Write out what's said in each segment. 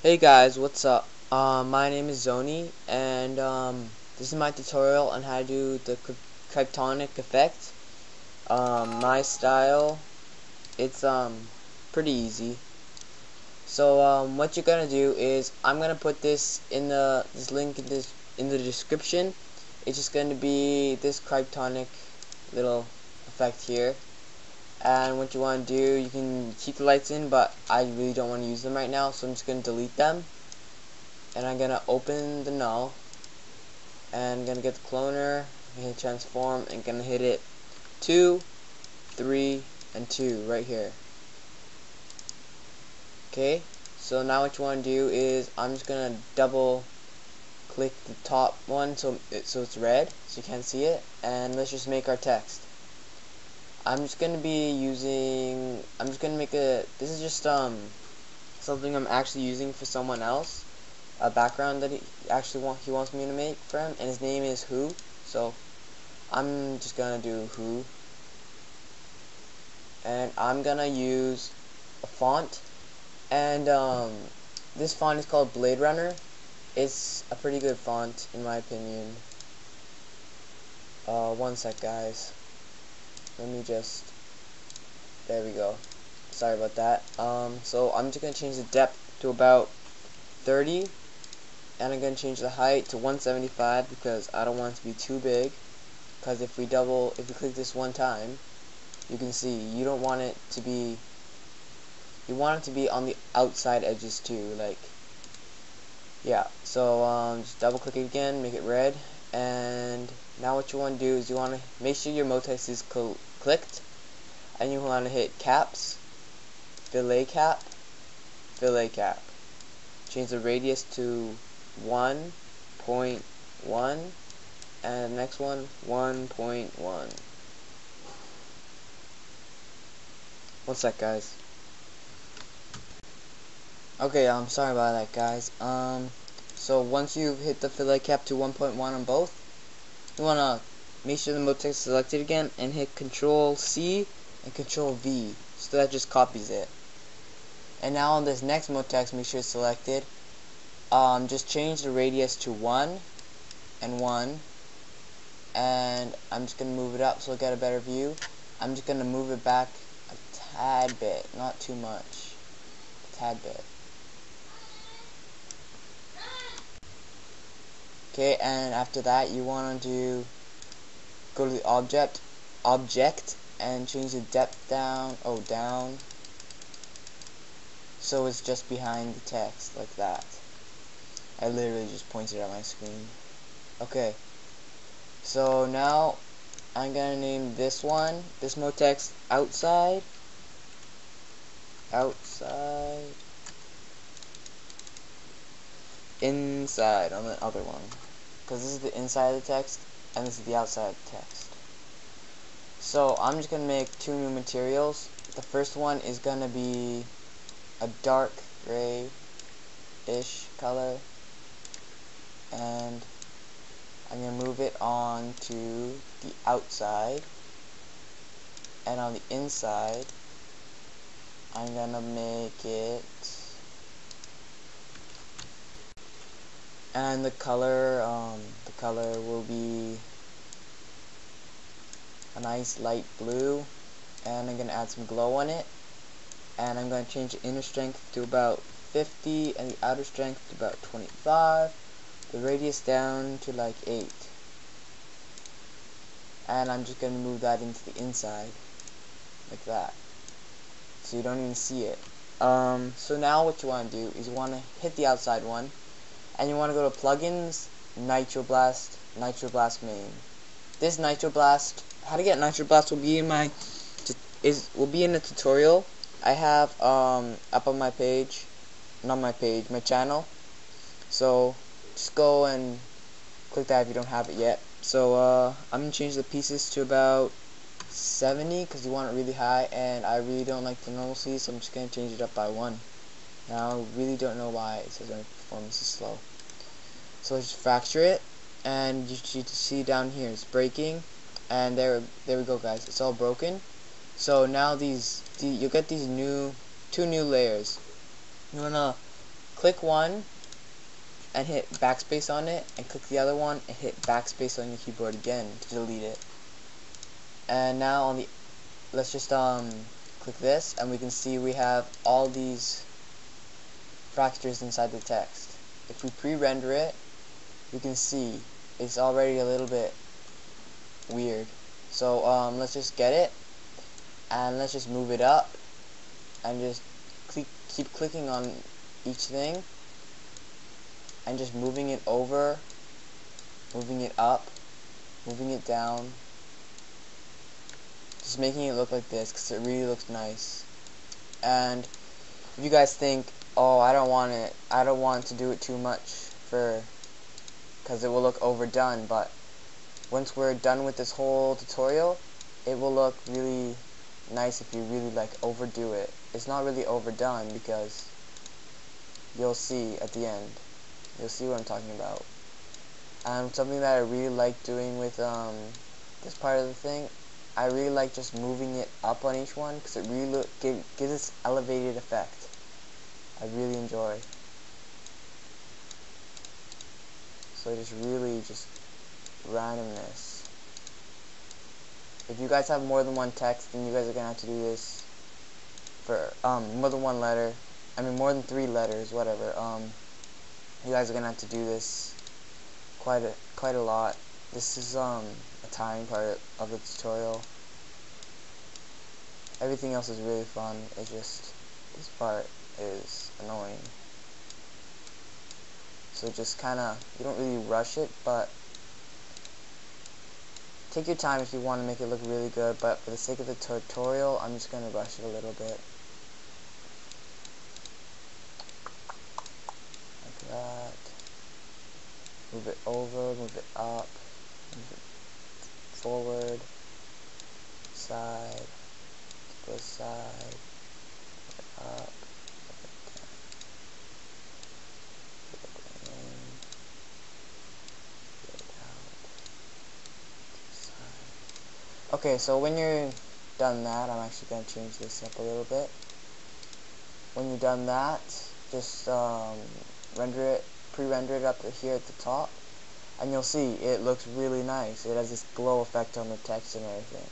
Hey guys, what's up? My name is Zoni, and this is my tutorial on how to do the Kryptonic effect. My style, it's pretty easy. So what you're gonna do is I'm gonna put this in this link in the description. It's just gonna be this Kryptonic little effect here. And what you want to do, you can keep the lights in, but I really don't want to use them right now, so I'm just gonna delete them. And I'm gonna open the null, and I'm gonna get the cloner, hit transform, and gonna hit it 2, 3, and 2 right here. Okay, so now what you want to do is I'm just gonna double click the top one so it's red, so you can't see it, and let's just make our text. I'm just gonna make this is just something I'm actually using for someone else, a background that he wants me to make for him, and his name is Who. So I'm just gonna do Who, and I'm gonna use a font, and this font is called Blade Runner. It's a pretty good font in my opinion. One sec guys, let me just, there we go, sorry about that. So I'm just gonna change the depth to about 30, and I'm going to change the height to 175 because I don't want it to be too big, because if we click this one time, you can see you don't want it to be, you want it to be on the outside edges too, like, yeah. So just double click it again, make it red, and now what you want to do is you want to make sure your mode text is clicked, and you want to hit caps, fillet cap, change the radius to 1.1, and next one 1.1. One sec guys. Okay, I'm sorry about that guys. So once you've hit the fillet cap to 1.1 on both, you wanna make sure the mode text is selected again and hit Control C and Control V, so that just copies it. And now on this next mode text, make sure it's selected. Just change the radius to 1 and 1, and I'm just going to move it up so I get a better view. I'm just going to move it back a tad bit, not too much, a tad bit. Okay, and after that you want to go to the object, and change the depth down, so it's just behind the text, like that. I literally just pointed at my screen. Okay, so now I'm gonna name this mode text outside, inside on the other one, because this is the inside of the text and this is the outside of the text. So I'm just gonna make two new materials. The first one is gonna be a dark gray-ish color, and I'm going to move it on to the outside, and on the inside I'm going to make it, and the color will be a nice light blue, and I'm going to add some glow on it, and I'm going to change the inner strength to about 50 and the outer strength to about 25, the radius down to like 8, and I'm just going to move that into the inside like that, so you don't even see it. So now what you want to do is you want to hit the outside one, and you want to go to plugins, Nitroblast main. This Nitroblast, how to get Nitroblast will be in my the tutorial I have up on my page, my channel. So just go and click that if you don't have it yet. So I'm gonna change the pieces to about 70 because you want it really high, and I really don't like the normalcy, so I'm just gonna change it up by 1. Now I really don't know why it says my performance is slow. So let's just fracture it, and you should see down here it's breaking, and there we go guys, it's all broken. So now you'll get these two new layers. You wanna click one and hit backspace on it, and click the other one and hit backspace on your keyboard again to delete it. And now on the, let's just click this, and we can see we have all these fractures inside the text. If we pre-render it, you can see it's already a little bit weird. So let's just get it, and let's just move it up, and just keep clicking on each thing, and just moving it over, moving it up, moving it down, just making it look like this because it really looks nice. And if you guys think, oh, I don't want to do it too much because it will look overdone, but once we're done with this whole tutorial, it will look really nice if you really like overdo it. It's not really overdone because you'll see at the end. You'll see what I'm talking about. And something that I really like doing with this part of the thing, I really like just moving it up on each one because it really gives this elevated effect. I really enjoy. So just really just randomness. If you guys have more than one text, then you guys are gonna have to do this for more than one letter. I mean more than 3 letters, whatever. You guys are gonna have to do this quite a lot. This is a tiring part of the tutorial. Everything else is really fun. It's just this part is annoying. So just kinda, you don't really rush it, but take your time if you want to make it look really good, but for the sake of the tutorial, I'm just gonna rush it a little bit. Like that. Move it over, move it up, move it forward, side, to the side, move it up, move it down, move it in, move it out, to the side. Okay, so when you're done that, I'm actually going to change this up a little bit. When you're done that, just pre-render it up here at the top, and you'll see it looks really nice. It has this glow effect on the text and everything.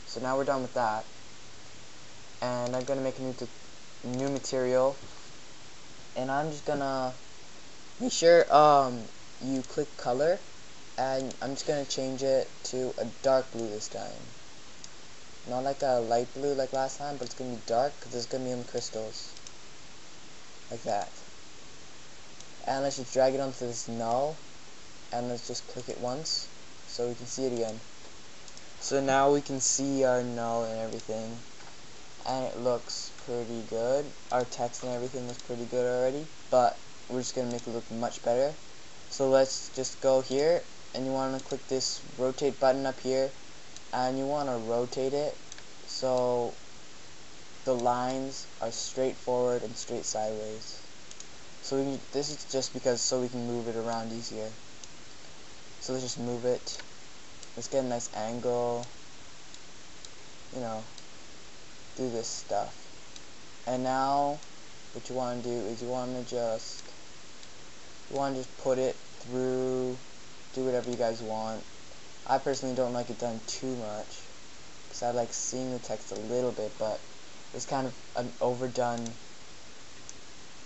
So now we're done with that, and I'm gonna make a new material, and I'm just gonna make sure you click color, and I'm just gonna change it to a dark blue this time. Not like a light blue like last time, but it's gonna be dark because there's gonna be some crystals like that. And let's just drag it onto this null, and let's just click it once so we can see it again. So now we can see our null and everything, and it looks pretty good. Our text and everything looks pretty good already, but we're just gonna make it look much better. So let's just go here, and you want to click this rotate button up here, and you want to rotate it so the lines are straight forward and straight sideways. So this is just because so we can move it around easier. So let's just move it. Let's get a nice angle. You know, do this stuff. And now, what you want to do is you want to just put it through. Do whatever you guys want. I personally don't like it done too much because I like seeing the text a little bit, but it's kind of an overdone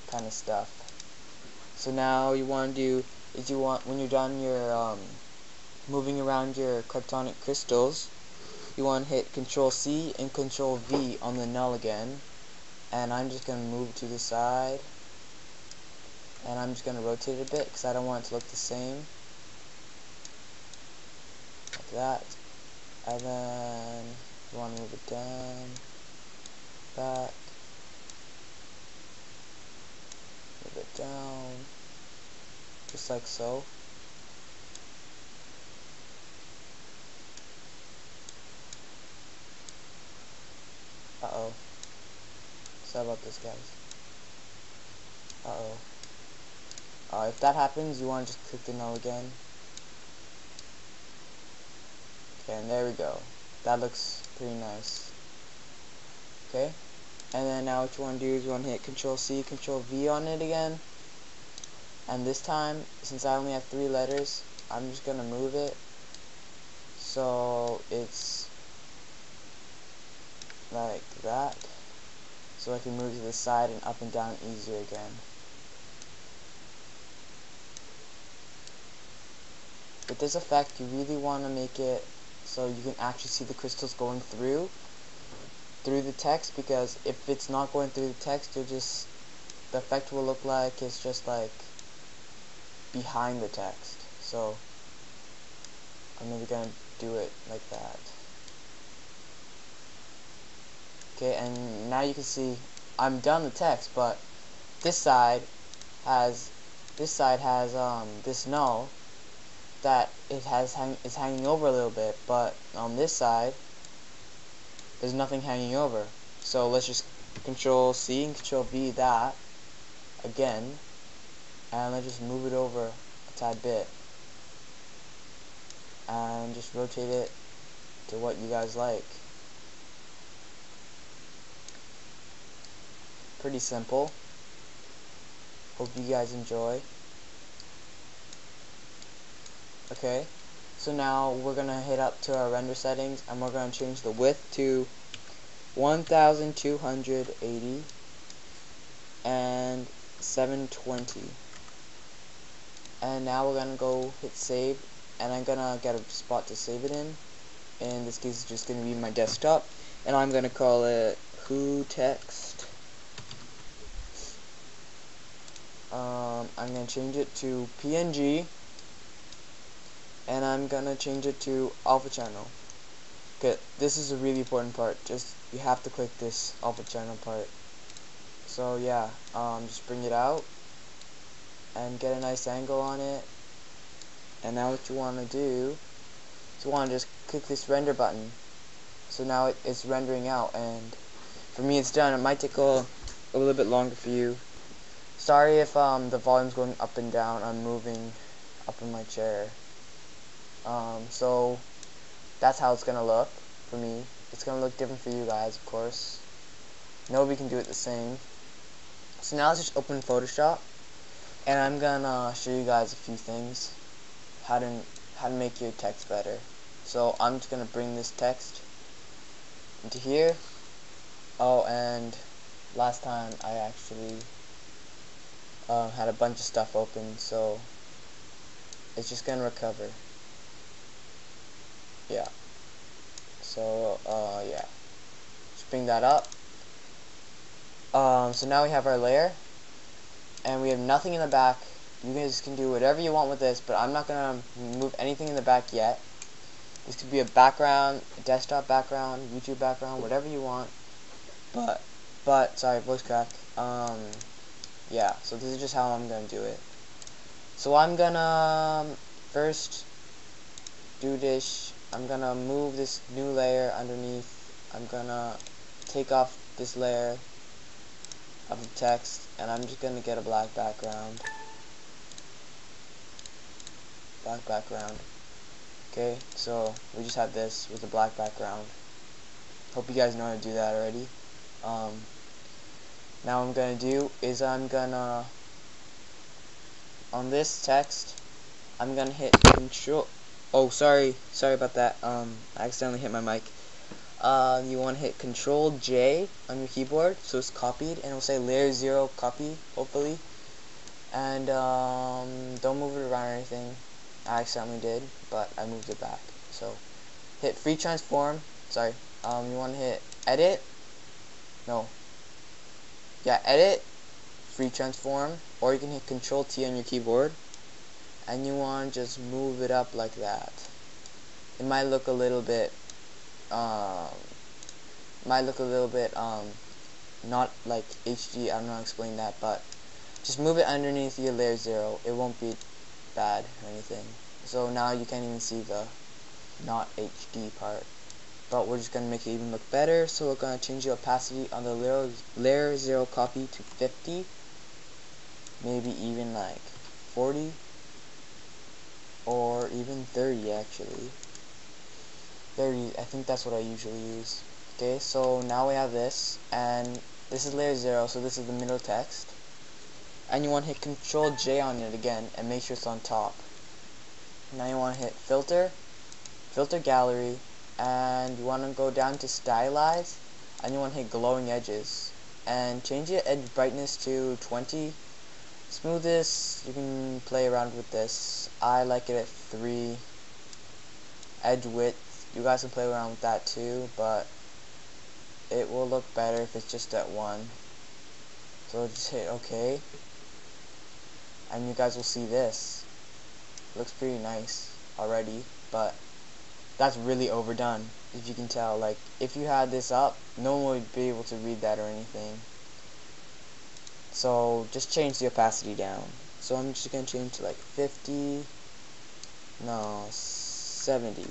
kind of stuff. So now you want to do is when you're done your moving around your Kryptonic crystals, you want to hit Control C and Control V on the null again, and I'm just going to move it to the side, and I'm just going to rotate it a bit because I don't want it to look the same, like that. And then you want to move it down, back, move it down, just like so. Uh-oh. Sorry about this, guys. Uh-oh. If that happens, you want to just click the null again. Okay, and there we go. That looks pretty nice. Okay? And then now what you want to do is you want to hit Control C, Control V on it again. And this time, since I only have 3 letters, I'm just going to move it so it's like that, so I can move to the side and up and down easier again. With this effect, you really want to make it so you can actually see the crystals going through the text, because if it's not going through the text, the effect will look like it's just like behind the text. So I'm maybe gonna do it like that. Okay, and now you can see I'm done the text, but this side has this null that is hanging over a little bit, but on this side there's nothing hanging over. So let's just Control C and Control V that again, and let's just move it over a tad bit and just rotate it to what you guys like. Pretty simple. Hope you guys enjoy. Okay, so now we're gonna hit up to our render settings and we're gonna change the width to 1280 and 720. And now we're gonna go hit save, and I'm gonna get a spot to save it in. In this case, it's just gonna be my desktop, and I'm gonna call it Who Text. I'm gonna change it to PNG, and I'm gonna change it to alpha channel. Okay, this is a really important part. You have to click this alpha channel part. So yeah, just bring it out and get a nice angle on it. And now what you want to do is you want to just click this render button. So now it's rendering out, and for me it's done. It might take a little bit longer for you. Sorry if the volume's going up and down. I'm moving up in my chair. So that's how it's gonna look for me. It's gonna look different for you guys, of course. Nobody can do it the same. So now let's just open Photoshop, and I'm gonna show you guys a few things, how to make your text better. So I'm just gonna bring this text into here. Oh, and last time I actually had a bunch of stuff open, so it's just gonna recover. Yeah. So yeah, just bring that up. So now we have our layer, and we have nothing in the back. You guys can do whatever you want with this, but I'm not gonna move anything in the back yet. This could be a background, a desktop background, YouTube background, whatever you want. But sorry, voice crack. Yeah. So this is just how I'm gonna do it. So I'm gonna first do this. I'm gonna move this new layer underneath. I'm gonna take off this layer of the text, and I'm just gonna get a black background. Okay, so we just have this with a black background. Hope you guys know how to do that already. Now what I'm gonna do is I'm gonna, on this text, I'm gonna hit Control. Oh, sorry about that. I accidentally hit my mic. You want to hit Control J on your keyboard, so it's copied, and it'll say layer 0 copy, hopefully. And don't move it around or anything. I accidentally did, but I moved it back. So hit free transform. Sorry. You want to hit edit. No. Yeah, edit, free transform, or you can hit Control T on your keyboard, and you want to just move it up like that. It might look a little bit not like HD. I don't know how to explain that, but just move it underneath your layer 0. It won't be bad or anything. So now you can't even see the not HD part, but we're just gonna make it even look better. So we're gonna change the opacity on the layer 0 copy to 50, maybe even like 40, or even 30 actually. 30, I think that's what I usually use. Okay, so now we have this, and This is layer 0, so this is the middle text. And you want to hit Control J on it again and make sure it's on top. Now you want to hit Filter, Filter Gallery, and you want to go down to Stylize, and you want to hit Glowing Edges. And change your edge brightness to 20. Smoothest, you can play around with this. I like it at 3. Edge width, you guys can play around with that too, but it will look better if it's just at 1. So just hit OK, and you guys will see this. It looks pretty nice already, but that's really overdone. If you can tell, like, if you had this up, no one would be able to read that or anything. So just change the opacity down. So I'm just gonna change to like 50, no, 70,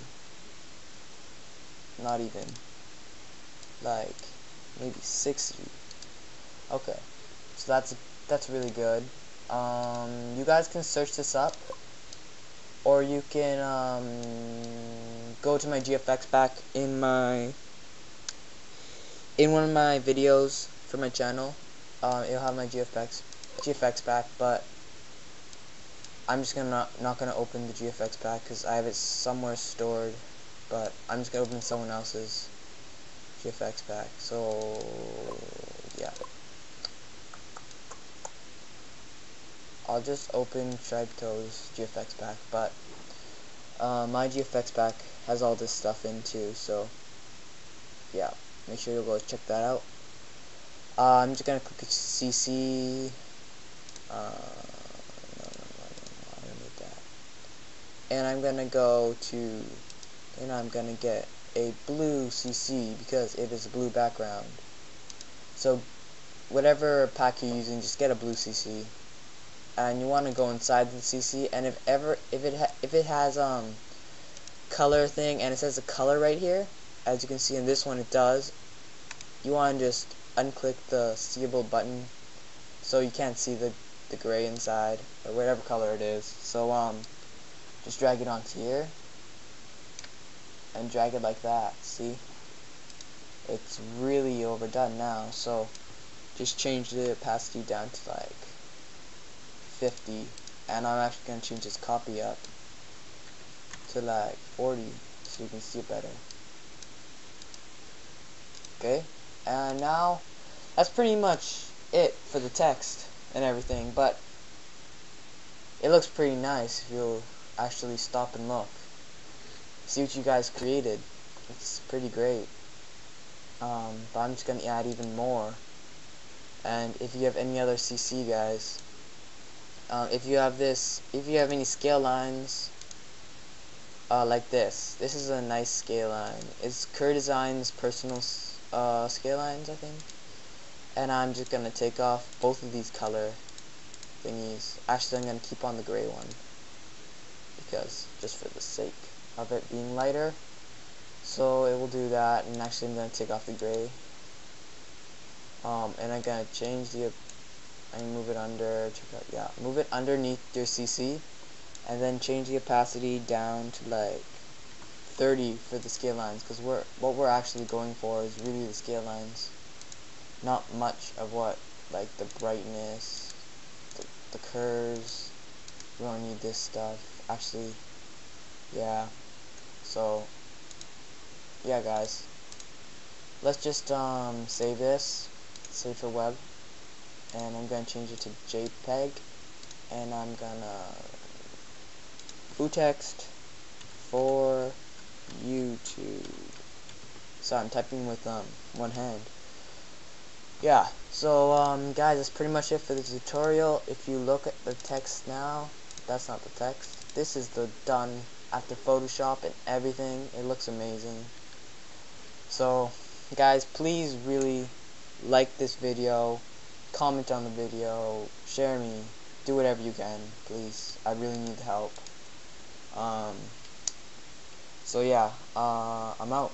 not even, like maybe 60. Okay, so that's really good. You guys can search this up, or you can go to my GFX pack in one of my videos for my channel. It'll have my GFX pack, but I'm just not gonna open the GFX pack because I have it somewhere stored. But I'm just gonna open someone else's GFX pack. So yeah, I'll just open Krypto's GFX pack, but my GFX pack has all this stuff in too. So yeah, make sure you go check that out. I'm just gonna click CC. No, I don't need that. And I'm gonna go to, and I'm gonna get a blue CC because it is a blue background. So whatever pack you're using, just get a blue CC. And you want to go inside the CC, and if it has color thing and it says a color right here, as you can see in this one it does, you want to just unclick the seeable button so you can't see the gray inside or whatever color it is. So just drag it onto here and drag it like that. See, it's really overdone now, so just change the opacity down to like 50, and I'm actually going to change this copy up to like 40 so you can see it better. Okay, and now that's pretty much it for the text and everything, but it looks pretty nice if you'll actually stop and look. See what you guys created. It's pretty great. But I'm just going to add even more. And if you have any other CC, guys, if you have any scale lines like this is a nice scale line. It's Kerr Design's personal scale lines, I think. And I'm just gonna take off both of these color thingies. Actually, I'm gonna keep on the gray one because just for the sake of it being lighter. So it will do that, and actually I'm gonna take off the gray. And I'm gonna change the. I move it under. Check out, yeah, move it underneath your CC, and then change the opacity down to like 30 for the scale lines, because what we're actually going for is really the scale lines, not much of what, like the brightness, the curves. We don't need this stuff actually. Yeah, so yeah, guys, let's just save this, save for web, and I'm gonna change it to JPEG, and I'm gonna full text for YouTube. So I'm typing with one hand. Yeah, so guys, that's pretty much it for the tutorial. If you look at the text now, that's not the text. This is the done after Photoshop and everything. It looks amazing. So guys, please really like this video, comment on the video, share me, do whatever you can, please. I really need the help. So yeah, I'm out.